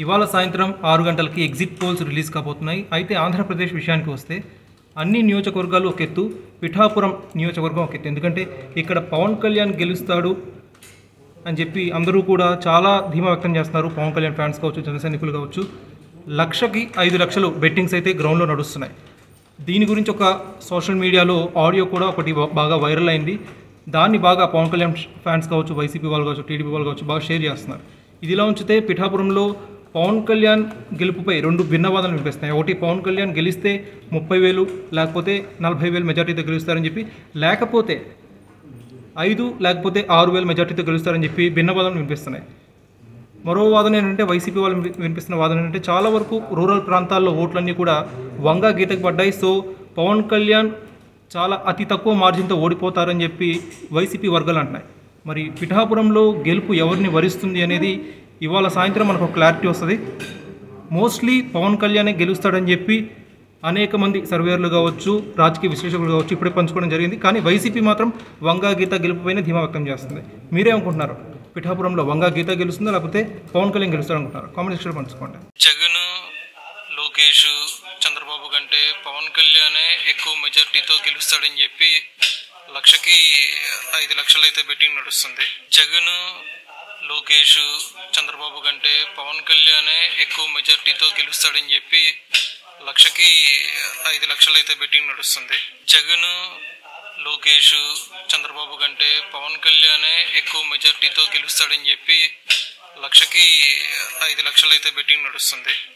ఇవాళ సాయంత్రం 6 గంటలకి ఎగ్జిట్ పోల్స్ రిలీజ్ కాబోతున్నాయి. అయితే ఆంధ్రప్రదేశ్ విషయానికి వస్తే అన్ని నియోజకవర్గాలు ఒక ఎత్తు, పిఠాపురం నియోజకవర్గం ఒక ఎత్తు. ఎందుకంటే ఇక్కడ పవన్ కళ్యాణ్ గెలుస్తాడు అని చెప్పి అందరూ కూడా చాలా ధీమా వ్యక్తం చేస్తున్నారు. పవన్ కళ్యాణ్ ఫ్యాన్స్ కావచ్చు, జన సైనికులు కావచ్చు. 5 లక్షలు బెట్టింగ్స్ అయితే గ్రౌండ్లో నడుస్తున్నాయి. దీని గురించి ఒక సోషల్ మీడియాలో ఆడియో కూడా ఒకటి బాగా వైరల్ అయింది. దాన్ని బాగా పవన్ కళ్యాణ్ ఫ్యాన్స్ కావచ్చు, వైసీపీ వాళ్ళు కావచ్చు, టీడీపీ వాళ్ళు కావచ్చు బాగా షేర్ చేస్తున్నారు. ఇదిలా ఉంచితే పిఠాపురంలో పవన్ కళ్యాణ్ గెలుపుపై 2 భిన్న వాదనలు వినిపిస్తున్నాయి. ఒకటి పవన్ కళ్యాణ్ గెలిస్తే 30,000 లేకపోతే 40,000 మెజార్టీతో గెలుస్తారని చెప్పి, లేకపోతే 5 లేకపోతే 6,000 మెజార్టీతో గెలుస్తారని చెప్పి భిన్న వాదనలు వినిపిస్తున్నాయి. మరో వాదన ఏంటంటే వైసీపీ వాళ్ళు వినిపిస్తున్న వాదన ఏంటంటే చాలా వరకు రూరల్ ప్రాంతాల్లో ఓట్లన్నీ కూడా వంగా గీతకు పడ్డాయి. సో పవన్ కళ్యాణ్ చాలా అతి తక్కువ మార్జిన్తో ఓడిపోతారని చెప్పి వైసీపీ వర్గాలు అంటున్నాయి. మరి పిఠాపురంలో గెలుపు ఎవరిని వరిస్తుంది అనేది ఇవాళ సాయంత్రం మనకు క్లారిటీ వస్తుంది. మోస్ట్లీ పవన్ కళ్యాణే గెలుస్తాడని చెప్పి అనేక మంది సర్వేయర్లు కావచ్చు, రాజకీయ విశ్లేషకులు కావచ్చు ఇప్పుడే పంచుకోవడం జరిగింది. కానీ వైసీపీ మాత్రం వంగా గీత గెలుపుపైన ధీమా వ్యక్తం చేస్తుంది. మీరేమనుకుంటున్నారు? పిఠాపురంలో వంగా గీత గెలుస్తుందా లేకపోతే పవన్ కళ్యాణ్ గెలుస్తాడు అనుకుంటున్నారు? కామెంట్ సెక్షన్లో పంచుకోండి. జగన్, లోకేష్, చంద్రబాబు కంటే పవన్ కళ్యాణే ఎక్కువ మెజార్టీతో గెలుస్తాడని చెప్పి 5 లక్షలు అయితే బెట్టింగ్ నడుస్తుంది. జగన్, లోకేష్, చంద్రబాబు కంటే పవన్ కళ్యాణే ఎక్కువ మెజార్టీతో గెలుస్తాడని చెప్పి 5 లక్షలు అయితే బెట్టింగ్ నడుస్తుంది. జగన్, లోకేష్, చంద్రబాబు కంటే పవన్ కళ్యాణే ఎక్కువ మెజార్టీతో గెలుస్తాడని చెప్పి 5 లక్షలు అయితే బెట్టింగ్ నడుస్తుంది.